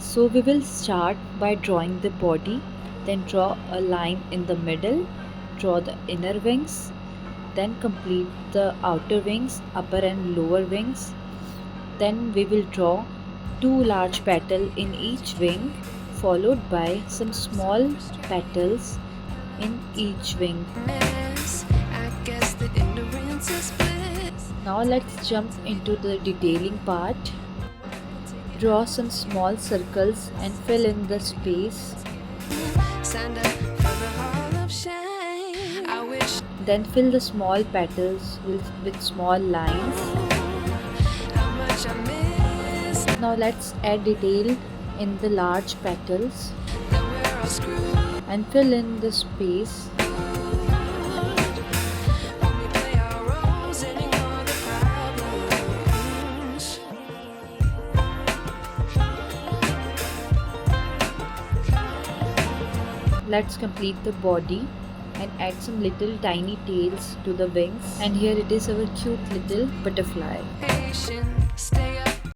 So we will start by drawing the body, then draw a line in the middle, draw the inner wings, then complete the outer wings, upper and lower wings. Then we will draw two large petals in each wing, followed by some small petals in each wing. Now let's jump into the detailing part. Draw some small circles and fill in the space. Then fill the small petals with small lines. Now let's add detail in the large petals and fill in the space. Let's complete the body and add some little tiny tails to the wings, and here it is our cute little butterfly.